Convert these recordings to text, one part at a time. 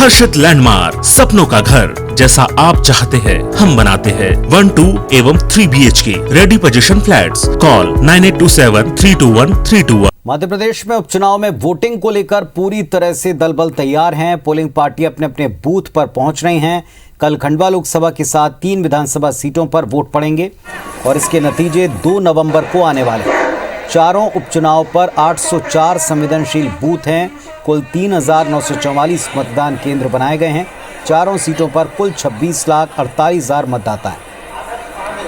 हर्षित landmark, सपनों का घर जैसा आप चाहते हैं हम बनाते हैं। 1, 2 एवं 3 BHK ready position flats. Call 9827321321। Madhya Pradesh में उपचुनाव में वोटिंग को लेकर पूरी तरह से दल बल तैयार हैं। पोलिंग पार्टी अपने अपने बूथ पर पहुंच रही हैं। कल खंडवा लोकसभा के साथ 3 विधानसभा सीटों पर वोट पड़ेंगे और इसके नतीजे 2 नवंबर को आने वाले हैं। चारों उपचुनाव पर 804 संवेदनशील बूथ हैं। कुल 3,944 मतदान केंद्र बनाए गए हैं। चारों सीटों पर कुल 26,48,000 मतदाता हैं।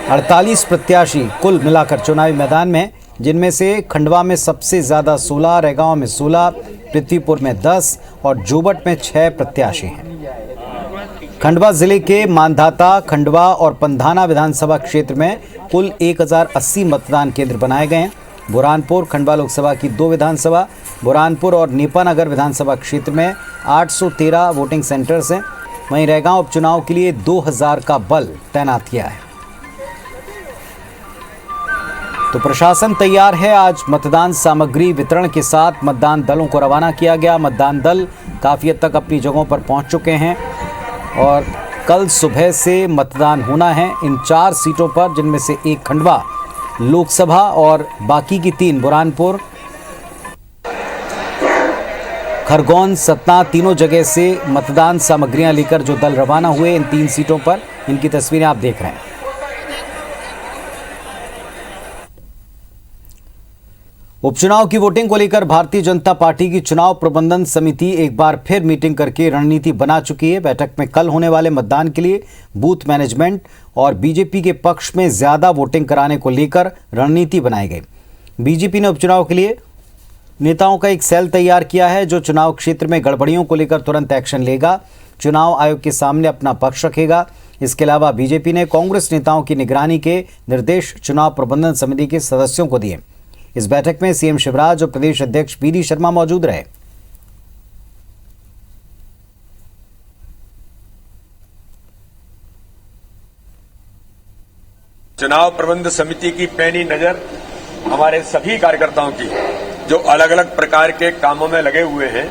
48 प्रत्याशी कुल मिलाकर चुनावी मैदान में, जिनमें से खंडवा में सबसे ज़्यादा 16, रैगांव में 16, पृथ्वीपुर में 10 और जोबट में 6 प्रत्याशी हैं। खंडवा जिले के मानधाता, खंडवा और पंधाना विधानसभा क्षेत्र में कुल 1,080 मतदान केंद्र बनाए गए हैं। बुरहानपुर, खंडवा लोकसभा की 2 विधानसभा, बुरहानपुर और नेपानगर विधानसभा क्षेत्र में 813 वोटिंग सेंटर्स हैं। वहीं रैगांव उपचुनाव के लिए 2000 का बल तैनात किया है। तो प्रशासन तैयार है। आज मतदान सामग्री वितरण के साथ मतदान दलों को रवाना किया गया। मतदान दल काफ़ी हद तक अपनी जगहों पर पहुंच चुके हैं और कल सुबह से मतदान होना है इन 4 सीटों पर, जिनमें से 1 खंडवा लोकसभा और बाकी की 3 बुरहानपुर, खरगोन, सतना, तीनों जगह से मतदान सामग्रियां लेकर जो दल रवाना हुए इन 3 सीटों पर, इनकी तस्वीरें आप देख रहे हैं। उपचुनाव की वोटिंग को लेकर भारतीय जनता पार्टी की चुनाव प्रबंधन समिति एक बार फिर मीटिंग करके रणनीति बना चुकी है। बैठक में कल होने वाले मतदान के लिए बूथ मैनेजमेंट और बीजेपी के पक्ष में ज्यादा वोटिंग कराने को लेकर रणनीति बनाई गई। बीजेपी ने उपचुनाव के लिए नेताओं का एक सेल तैयार किया है, जो चुनाव क्षेत्र में गड़बड़ियों को लेकर तुरंत एक्शन लेगा, चुनाव आयोग के सामने अपना पक्ष रखेगा। इसके अलावा बीजेपी ने कांग्रेस नेताओं की निगरानी के निर्देश चुनाव प्रबंधन समिति के सदस्यों को दिए। इस बैठक में सीएम शिवराज और प्रदेश अध्यक्ष वी डी शर्मा मौजूद रहे। चुनाव प्रबंधन समिति की पैनी नजर हमारे सभी कार्यकर्ताओं की, जो अलग अलग प्रकार के कामों में लगे हुए हैं।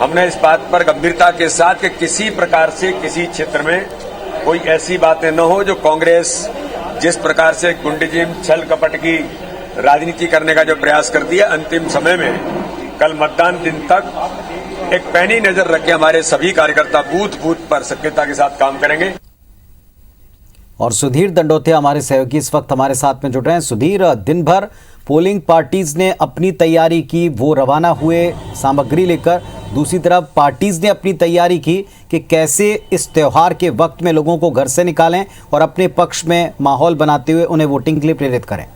हमने इस बात पर गंभीरता के साथ कि किसी प्रकार से किसी क्षेत्र में कोई ऐसी बातें न हो जो कांग्रेस जिस प्रकार से गुंडीजिम, छल कपट की राजनीति करने का जो प्रयास करती है, अंतिम समय में कल मतदान दिन तक एक पैनी नजर रख के हमारे सभी कार्यकर्ता बूथ बूथ पर सक्रियता के साथ काम करेंगे। और सुधीर दंडोतिया हमारे सहयोगी इस वक्त हमारे साथ में जुड़ रहे हैं। सुधीर, दिन भर पोलिंग पार्टीज ने अपनी तैयारी की, वो रवाना हुए सामग्री लेकर। दूसरी तरफ पार्टीज ने अपनी तैयारी की कि कैसे इस त्योहार के वक्त में लोगों को घर से निकालें और अपने पक्ष में माहौल बनाते हुए उन्हें वोटिंग के लिए प्रेरित करें।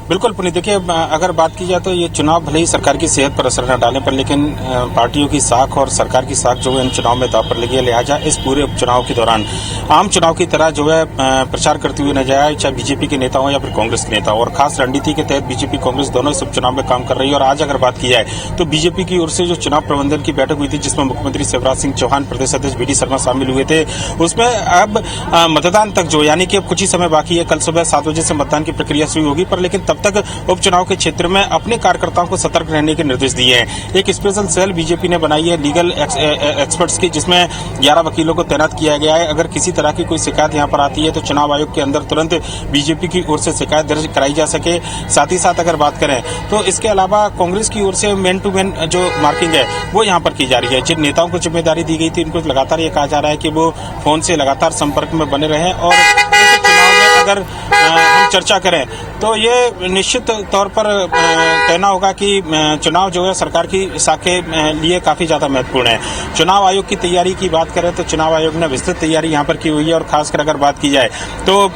बिल्कुल पुनीत, देखिए अगर बात की जाए तो ये चुनाव भले ही सरकार की सेहत पर असर न डालें, पर लेकिन पार्टियों की साख और सरकार की साख जो है इन चुनाव में दांव पर लगी है। लिहाजा इस पूरे उपचुनाव के दौरान आम चुनाव की तरह जो है प्रचार करते हुए न जाए, चाहे बीजेपी के नेता हो या फिर कांग्रेस के नेता हो। और खास रणनीति के तहत बीजेपी कांग्रेस दोनों इस उपचुनाव में काम कर रही है। और आज अगर बात की जाए तो बीजेपी की ओर से जो चुनाव प्रबंधन की बैठक हुई थी, जिसमें मुख्यमंत्री शिवराज सिंह चौहान, प्रदेश अध्यक्ष वी डी शर्मा शामिल हुए थे, उसमें अब मतदान तक जो, यानी कि अब कुछ ही समय बाकी है, कल सुबह 7 बजे से मतदान की प्रक्रिया शुरू होगी, पर लेकिन तब तक उपचुनाव के क्षेत्र में अपने कार्यकर्ताओं को सतर्क रहने के निर्देश दिए हैं। एक स्पेशल सेल बीजेपी ने बनाई है लीगल एक्सपर्ट्स की, जिसमें 11 वकीलों को तैनात किया गया है। अगर किसी तरह की कोई शिकायत यहां पर आती है तो चुनाव आयोग के अंदर तुरंत बीजेपी की ओर से शिकायत दर्ज कराई जा सके। साथ ही साथ अगर बात करें तो इसके अलावा कांग्रेस की ओर से मैन टू मैन जो मार्किंग है वो यहां पर की जा रही है। जिन नेताओं को जिम्मेदारी दी गई थी, उनको लगातार ये कहा जा रहा है कि वो फोन से लगातार संपर्क में बने रहें। और चुनाव में अगर हम चर्चा करें तो ये निश्चित तौर पर कहना होगा कि चुनाव जो है सरकार की साख के लिए काफी ज्यादा महत्वपूर्ण है। चुनाव आयोग की तैयारी की बात करें तो चुनाव आयोग ने विस्तृत तैयारी यहां पर की हुई है। और खासकर अगर बात की जाए तो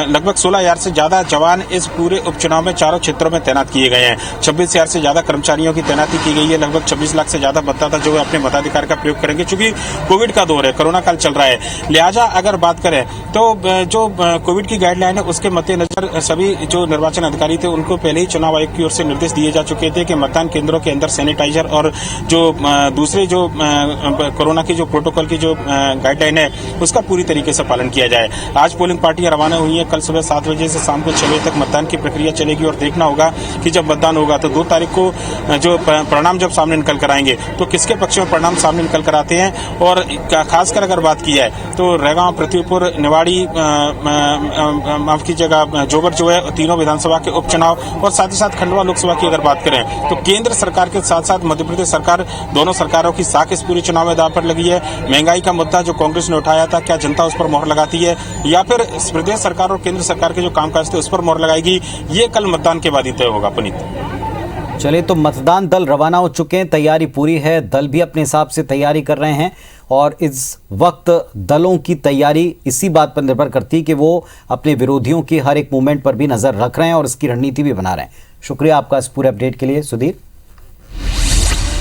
लगभग 16,000 से ज्यादा जवान इस पूरे उपचुनाव में चारों क्षेत्रों में तैनात किए गए हैं। 26,000 से ज्यादा कर्मचारियों की तैनाती की गई है। लगभग 26 लाख से ज्यादा मतदाता जो है अपने मताधिकार का प्रयोग करेंगे। चूंकि कोविड का दौर है, कोरोना काल चल रहा है, लिहाजा अगर बात करें तो जो कोविड की की गाइडलाइन है उसके मद्देनजर सभी जो निर्वाचन अधिकारी थे उनको पहले ही चुनाव आयोग की ओर से निर्देश दिए जा चुके थे कि मतदान केंद्रों के अंदर सैनिटाइजर और जो दूसरे जो कोरोना की जो प्रोटोकॉल की जो गाइडलाइन है उसका पूरी तरीके से पालन किया जाए। आज पोलिंग पार्टियां रवाना हुई हैं। कल सुबह 7 बजे से शाम को 6 बजे तक मतदान की प्रक्रिया चलेगी और देखना होगा कि जब मतदान होगा तो 2 तारीख को जो परिणाम जब सामने निकल कर आएंगे तो किसके पक्ष में परिणाम सामने निकल कर आते हैं। और खासकर अगर बात की जाए तो रैगांव, पृथ्वीपुर, निवाड़ी, माफ कीजिएगा, जोबर जो है, तीनों विधानसभा के उपचुनाव और साथ ही साथ खंडवा लोकसभा की अगर बात करें तो केंद्र सरकार के साथ साथ मध्य प्रदेश सरकार, दोनों सरकारों की साख इस पूरे चुनाव में दांव पर लगी है। महंगाई का मुद्दा जो कांग्रेस ने उठाया था, क्या जनता उस पर मोहर लगाती है या फिर प्रदेश सरकार और केंद्र सरकार के जो कामकाज थे उस पर मोहर लगाएगी, ये कल मतदान के बाद ही तय होगा। पुनीत, चलिए, तो मतदान दल रवाना हो चुके हैं, तैयारी पूरी है, दल भी अपने हिसाब से तैयारी कर रहे हैं और इस वक्त दलों की तैयारी इसी बात पर निर्भर करती है कि वो अपने विरोधियों की हर एक मूवमेंट पर भी नजर रख रहे हैं और इसकी रणनीति भी बना रहे हैं। शुक्रिया आपका इस पूरे अपडेट के लिए सुधीर।